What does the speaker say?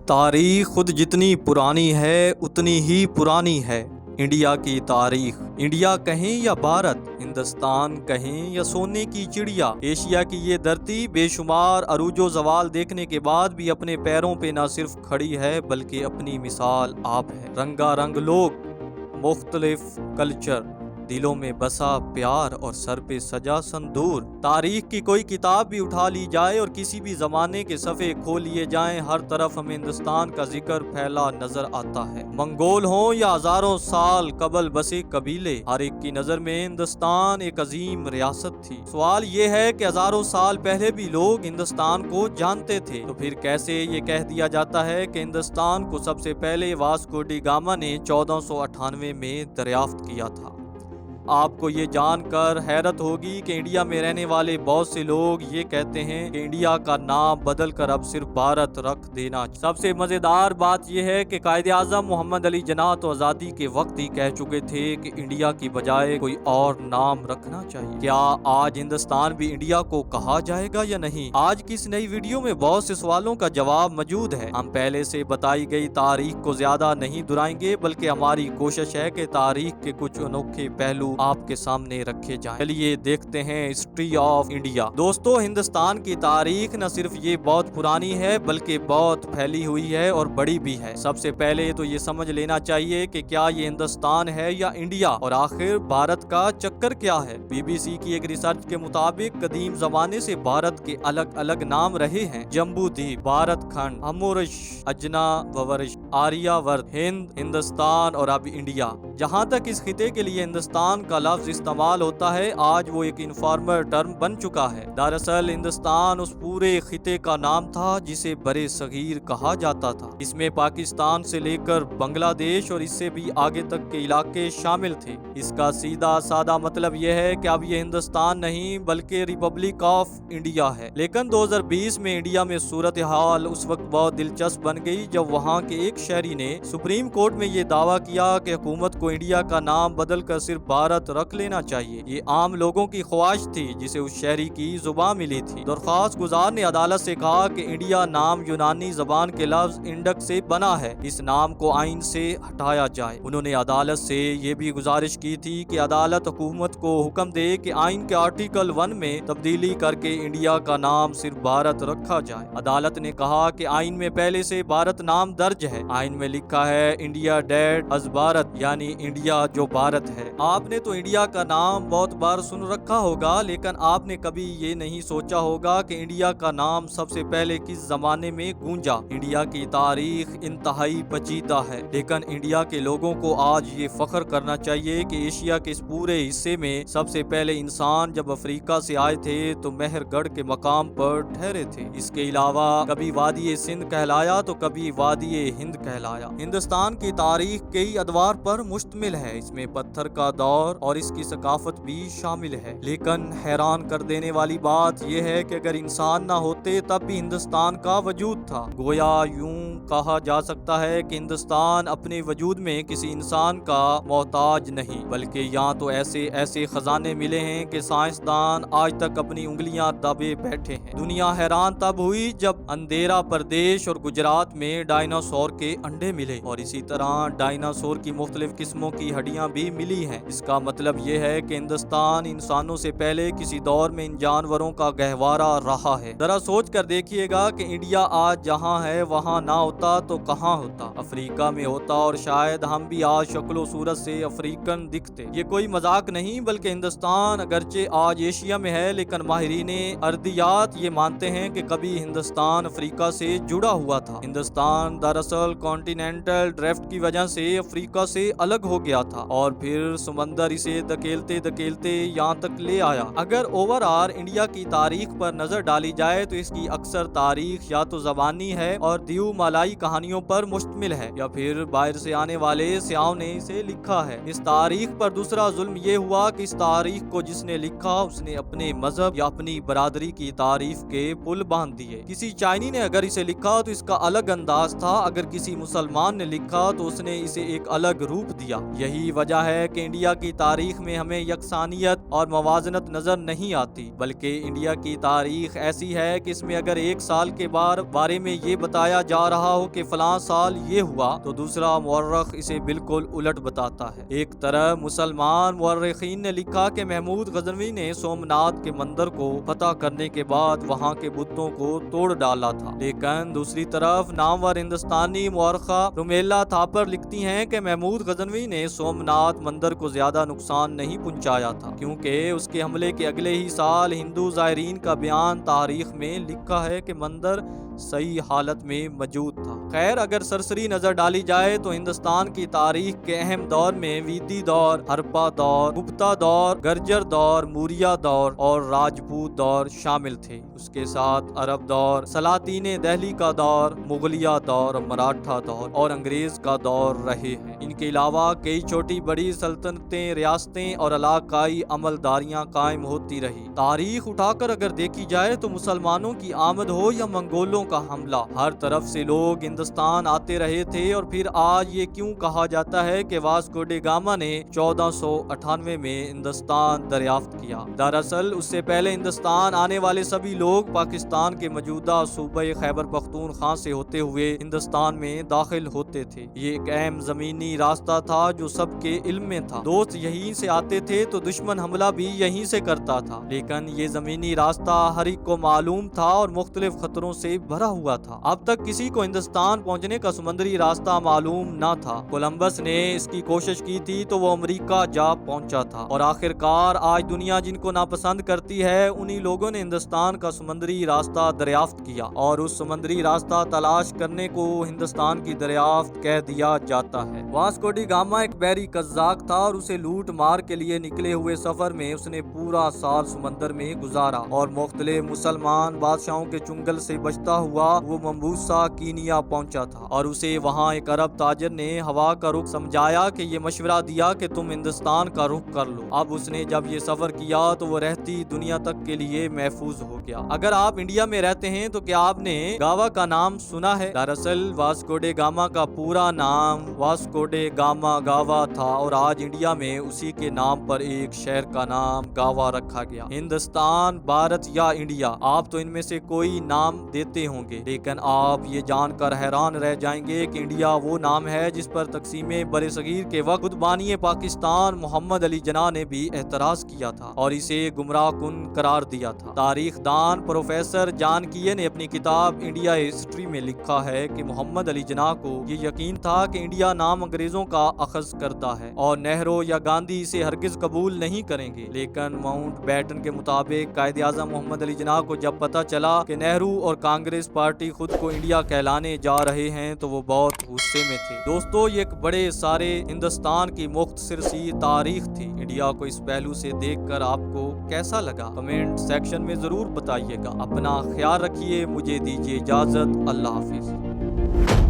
تاریخ خود جتنی پرانی ہے اتنی ہی پرانی ہے۔ انڈیا کی تاریخ، انڈیا کہیں یا بھارت، ہندوستان کہیں یا سونے کی چڑیا، ایشیا کی یہ دھرتی بے شمار عروج و زوال دیکھنے کے بعد بھی اپنے پیروں پہ نہ صرف کھڑی ہے بلکہ اپنی مثال آپ ہے۔ رنگا رنگ لوگ، مختلف کلچر، دلوں میں بسا پیار اور سر پہ سجا سندور۔ تاریخ کی کوئی کتاب بھی اٹھا لی جائے اور کسی بھی زمانے کے صفحے کھول لیے جائیں، ہر طرف ہمیں ہندوستان کا ذکر پھیلا نظر آتا ہے۔ منگول ہوں یا ہزاروں سال قبل بسے قبیلے، ہر ایک کی نظر میں ہندوستان ایک عظیم ریاست تھی۔ سوال یہ ہے کہ ہزاروں سال پہلے بھی لوگ ہندوستان کو جانتے تھے، تو پھر کیسے یہ کہہ دیا جاتا ہے کہ ہندوستان کو سب سے پہلے واسکو ڈی گاما نے 1498 میں دریافت کیا تھا؟ آپ کو یہ جان کر حیرت ہوگی کہ انڈیا میں رہنے والے بہت سے لوگ یہ کہتے ہیں کہ انڈیا کا نام بدل کر اب صرف بھارت رکھ دینا۔ سب سے مزیدار بات یہ ہے کہ قائد اعظم محمد علی جناح تو آزادی کے وقت ہی کہہ چکے تھے کہ انڈیا کی بجائے کوئی اور نام رکھنا چاہیے۔ کیا آج ہندوستان بھی انڈیا کو کہا جائے گا یا نہیں؟ آج کی اس نئی ویڈیو میں بہت سے سوالوں کا جواب موجود ہے۔ ہم پہلے سے بتائی گئی تاریخ کو زیادہ نہیں دہرائیں گے، بلکہ ہماری کوشش ہے کہ تاریخ کے کچھ انوکھے پہلو آپ کے سامنے رکھے جائیں۔ چلیے دیکھتے ہیں ہسٹری آف انڈیا۔ دوستو، ہندوستان کی تاریخ نہ صرف یہ بہت پرانی ہے بلکہ بہت پھیلی ہوئی ہے اور بڑی بھی ہے۔ سب سے پہلے تو یہ سمجھ لینا چاہیے کہ کیا یہ ہندوستان ہے یا انڈیا، اور آخر بھارت کا چکر کیا ہے۔ BBC کی ایک ریسرچ کے مطابق قدیم زمانے سے بھارت کے الگ الگ نام رہے ہیں: جمبو دیپ، بھارت کھنڈ، امورش، اجنا وورش، آریہ ورت، ہند، ہندوستان اور اب انڈیا۔ جہاں تک اس خطے کے لیے ہندوستان کا لفظ استعمال ہوتا ہے، آج وہ ایک انفارمل ٹرم بن چکا ہے۔ دراصل ہندوستان اس پورے خطے کا نام تھا جسے برے صغیر کہا جاتا تھا۔ اس میں پاکستان سے لے کر بنگلہ دیش اور اس سے بھی آگے تک کے علاقے شامل تھے۔ اس کا سیدھا سادہ مطلب یہ ہے کہ اب یہ ہندوستان نہیں بلکہ ریپبلک آف انڈیا ہے۔ لیکن 2020 میں انڈیا میں صورتحال اس وقت بہت دلچسپ بن گئی جب وہاں کے ایک شہری نے سپریم کورٹ میں یہ دعویٰ کیا کہ حکومت کو انڈیا کا نام بدل کر صرف بھارت رکھ لینا چاہیے۔ یہ عام لوگوں کی خواہش تھی جسے اس شہری کی زبان ملی تھی۔ درخواست گزار نے عدالت سے کہا کہ انڈیا نام یونانی زبان کے لفظ انڈک سے بنا ہے، اس نام کو آئین سے ہٹایا جائے۔ انہوں نے عدالت سے یہ بھی گزارش کی تھی کہ عدالت حکومت کو حکم دے کہ آئین کے آرٹیکل 1 میں تبدیلی کر کے انڈیا کا نام صرف بھارت رکھا جائے۔ عدالت نے کہا کہ آئین میں پہلے سے بھارت نام درج ہے۔ آئین میں لکھا ہے انڈیا ڈیٹ از بھارت، یعنی انڈیا جو بھارت ہے۔ آپ نے تو انڈیا کا نام بہت بار سن رکھا ہوگا، لیکن آپ نے کبھی یہ نہیں سوچا ہوگا کہ انڈیا کا نام سب سے پہلے کس زمانے میں گونجا۔ انڈیا کی تاریخ انتہائی پیچیدہ ہے، لیکن انڈیا کے لوگوں کو آج یہ فخر کرنا چاہیے کہ ایشیا کے اس پورے حصے میں سب سے پہلے انسان جب افریقہ سے آئے تھے تو مہر گڑھ کے مقام پر ٹھہرے تھے۔ اس کے علاوہ کبھی وادی سندھ کہلایا تو کبھی وادی ہند کہلایا۔ ہندوستان کی تاریخ کئی ادوار پر مشتمل ہے، اس میں پتھر کا دور اور اس کی ثقافت بھی شامل ہے۔ لیکن حیران کر دینے والی بات یہ ہے کہ اگر انسان نہ ہوتے تب بھی ہندوستان کا وجود تھا۔ گویا یوں کہا جا سکتا ہے کہ ہندوستان اپنے وجود میں کسی انسان کا محتاج نہیں، بلکہ یہاں تو ایسے خزانے ملے ہیں کہ سائنسدان آج تک اپنی انگلیاں دبے بیٹھے ہیں۔ دنیا حیران تب ہوئی جب اندھیرا پردیش اور گجرات میں ڈائناسور کے انڈے ملے، اور اسی طرح ڈائناسور کی مختلف قسموں کی ہڈیاں بھی ملی ہیں۔ اس کا مطلب یہ ہے کہ ہندوستان انسانوں سے پہلے کسی دور میں ان جانوروں کا گہوارہ رہا ہے۔ ذرا سوچ کر دیکھیے گا کہ انڈیا آج جہاں ہے وہاں نہ ہوتا تو کہاں ہوتا؟ افریقہ میں ہوتا، اور شاید ہم بھی آج شکل و صورت سے افریقن دکھتے۔ یہ کوئی مذاق نہیں، بلکہ ہندوستان اگرچہ آج ایشیا میں ہے لیکن ماہرین ارضیات یہ مانتے ہیں کہ کبھی ہندوستان افریقہ سے جڑا ہوا تھا۔ ہندوستان دراصل کانٹیننٹل ڈرفٹ کی وجہ سے افریقہ سے الگ ہو گیا تھا اور پھر سمندر اسے دھکیلتے دھکیلتے یہاں تک لے آیا۔ اگر اوورآل انڈیا کی تاریخ پر نظر ڈالی جائے تو اس کی اکثر تاریخ یا تو زبانی ہے اور دیو مالائی کہانیوں پر مشتمل ہے، یا پھر باہر سے آنے والے سیاحوں نے اسے لکھا ہے۔ اس تاریخ پر دوسرا ظلم یہ ہوا کہ اس تاریخ کو جس نے لکھا اس نے اپنے مذہب یا اپنی برادری کی تعریف کے پل باندھ دیے۔ کسی چائنی نے اگر اسے لکھا تو اس کا الگ انداز تھا، اگر کسی مسلمان نے لکھا تو اس نے اسے ایک الگ روپ دیا۔ یہی وجہ ہے کہ انڈیا کی تاریخ میں ہمیں یکسانیت اور موازنت نظر نہیں آتی، بلکہ انڈیا کی تاریخ ایسی ہے کہ اس میں اگر ایک سال کے بارے میں یہ بتایا جا رہا ہو کہ فلاں سال یہ ہوا تو دوسرا مورخ اسے بالکل الٹ بتاتا ہے۔ ایک طرف مسلمان مورخین نے لکھا کہ محمود غزنوی نے سومناتھ کے مندر کو فتح کرنے کے بعد وہاں کے بتوں کو توڑ ڈالا تھا، لیکن دوسری طرف نامور ہندوستانی مورخہ رومیلا تھاپر لکھتی ہیں کہ محمود غزنوی نے سومناتھ مندر کو زیادہ نقصان نہیں پہنچایا تھا، کیونکہ اس کے حملے کے اگلے ہی سال ہندو زائرین کا بیان تاریخ میں لکھا ہے کہ مندر صحیح حالت میں موجود تھا۔ خیر، اگر سرسری نظر ڈالی جائے تو ہندوستان کی تاریخ کے اہم دور میں ویدی دور، ہرپا دور، گپتا دور، گرجر دور، موریہ دور اور راجپوت دور شامل تھے۔ اس کے ساتھ عرب دور، سلاطین دہلی کا دور، مغلیہ دور، مراٹھا دور اور انگریز کا دور رہے ہیں۔ ان کے علاوہ کئی چھوٹی بڑی سلطنتیں، ریاستیں اور علاقائی عملداریاں قائم ہوتی رہی۔ تاریخ اٹھا کر اگر دیکھی جائے تو مسلمانوں کی آمد ہو یا منگولوں کا حملہ، ہر طرف سے لوگ ہندوستان آتے رہے تھے۔ اور پھر آج یہ کیوں کہا جاتا ہے کہ واسکو ڈی گاما نے 1498 میں ہندوستان دریافت کیا؟ دراصل اس سے پہلے ہندوستان آنے والے سبھی لوگ پاکستان کے موجودہ صوبہ خیبر پختونخوا سے ہوتے ہوئے ہندوستان میں داخل ہوتے تھے۔ یہ ایک اہم زمینی راستہ تھا جو سب کے علم میں تھا۔ دوست یہیں سے آتے تھے تو دشمن حملہ بھی یہیں سے کرتا تھا، لیکن یہ زمینی راستہ ہر ایک کو معلوم تھا اور مختلف خطروں سے بھرا ہوا تھا۔ اب تک کسی کو ہندوستان پہنچنے کا سمندری راستہ معلوم نہ تھا۔ کولمبس نے اس کی کوشش کی تھی تو وہ امریکہ جا پہنچا تھا، اور آخرکار آج دنیا جن کو ناپسند کرتی ہے انہی لوگوں نے ہندوستان کا سمندری راستہ دریافت کیا، اور اس سمندری راستہ تلاش کرنے کو ہندوستان کی دریافت کہہ دیا جاتا ہے۔ واسکو ڈی گاما ایک بحری قزاق تھا، اور اسے لوٹ مار کے لیے نکلے ہوئے سفر میں اس نے پورا سال سمندر میں گزارا، اور مختلف مسلمان بادشاہوں کے چنگل سے بچتا ہوا وہ ممبوسا کینیا پہنچا تھا، اور اسے وہاں ایک عرب تاجر نے ہوا کا رخ سمجھایا کہ یہ مشورہ دیا کہ تم ہندوستان کا رخ کر لو۔ اب اس نے جب یہ سفر کیا تو وہ رہتی دنیا تک کے لیے محفوظ ہو گیا۔ اگر آپ انڈیا میں رہتے ہیں تو کیا آپ نے گاوا کا نام سنا ہے؟ دراصل واسکو ڈے گاما کا پورا نام واسکو ڈے گاما گاوا تھا، اور آج انڈیا میں اسی کے نام پر ایک شہر کا نام گاوا رکھا گیا۔ ہندوستان، بھارت یا انڈیا، آپ تو ان میں سے کوئی نام دیتے ہوں گے، لیکن آپ یہ جان کر حیران رہ جائیں گے کہ انڈیا وہ نام ہے جس پر تقسیم برصغیر کے وقت خود بانی پاکستان محمد علی جناح نے بھی اعتراض کیا تھا اور اسے گمراہ کن قرار دیا تھا۔ تاریخ دان پروفیسر جان کیے نے اپنی کتاب انڈیا ہسٹری میں لکھا ہے کہ محمد علی جناح کو یہ یقین تھا کہ انڈیا نام انگریزوں کا اخذ کرتا ہے اور نہرو یا گاندھی اسے ہرگز قبول نہیں کریں گے، لیکن ماؤنٹ بیٹن کے مطابق قائد اعظم محمد علی جناح کو جب پتہ چلا کہ نہرو اور کانگریس پارٹی خود کو انڈیا کہلانے جا رہے ہیں تو وہ بہت غصے میں تھے۔ دوستو، یہ ایک بڑے سارے ہندوستان کی مختصر سی تاریخ تھی۔ انڈیا کو اس پہلو سے دیکھ کر آپ کو کیسا لگا؟ کمنٹ سیکشن میں ضرور بتائیے گا۔ اپنا خیال رکھیے، مجھے دیجیے اجازت، اللہ حافظ۔